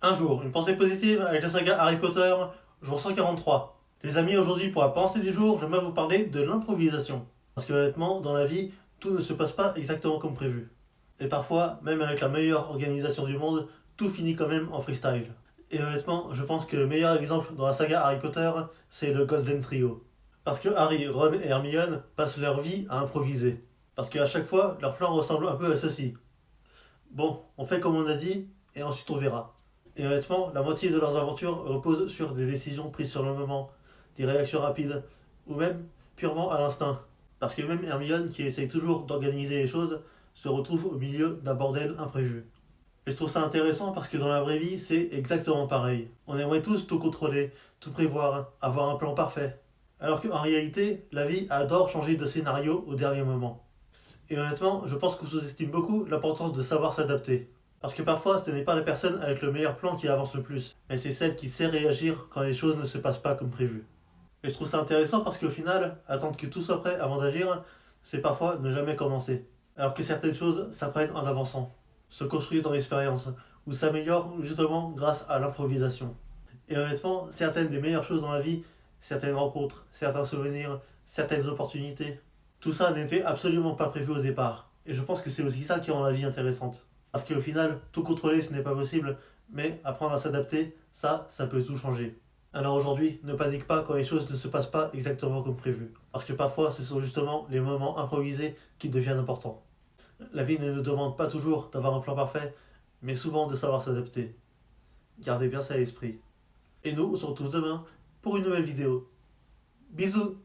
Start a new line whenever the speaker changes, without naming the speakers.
Un jour, une pensée positive avec la saga Harry Potter, jour 143. Les amis, aujourd'hui pour la pensée du jour, j'aimerais vous parler de l'improvisation. Parce que honnêtement, dans la vie, tout ne se passe pas exactement comme prévu. Et parfois, même avec la meilleure organisation du monde, tout finit quand même en freestyle. Et honnêtement, je pense que le meilleur exemple dans la saga Harry Potter, c'est le Golden Trio. Parce que Harry, Ron et Hermione passent leur vie à improviser. Parce qu'à chaque fois, leur plan ressemble un peu à ceci. Bon, on fait comme on a dit, et ensuite on verra. Et honnêtement, la moitié de leurs aventures repose sur des décisions prises sur le moment, des réactions rapides, ou même purement à l'instinct. Parce que même Hermione, qui essaye toujours d'organiser les choses, se retrouve au milieu d'un bordel imprévu. Et je trouve ça intéressant parce que dans la vraie vie, c'est exactement pareil. On aimerait tous tout contrôler, tout prévoir, avoir un plan parfait. Alors qu'en réalité, la vie adore changer de scénario au dernier moment. Et honnêtement, je pense qu'on sous-estime beaucoup l'importance de savoir s'adapter. Parce que parfois, ce n'est pas la personne avec le meilleur plan qui avance le plus, mais c'est celle qui sait réagir quand les choses ne se passent pas comme prévu. Et je trouve ça intéressant parce qu'au final, attendre que tout soit prêt avant d'agir, c'est parfois ne jamais commencer. Alors que certaines choses s'apprennent en avançant, se construisent dans l'expérience, ou s'améliorent justement grâce à l'improvisation. Et honnêtement, certaines des meilleures choses dans la vie, certaines rencontres, certains souvenirs, certaines opportunités, tout ça n'était absolument pas prévu au départ. Et je pense que c'est aussi ça qui rend la vie intéressante. Parce qu'au final, tout contrôler ce n'est pas possible, mais apprendre à s'adapter, ça peut tout changer. Alors aujourd'hui, ne panique pas quand les choses ne se passent pas exactement comme prévu. Parce que parfois, ce sont justement les moments improvisés qui deviennent importants. La vie ne nous demande pas toujours d'avoir un plan parfait, mais souvent de savoir s'adapter. Gardez bien ça à l'esprit. Et nous, on se retrouve demain pour une nouvelle vidéo. Bisous!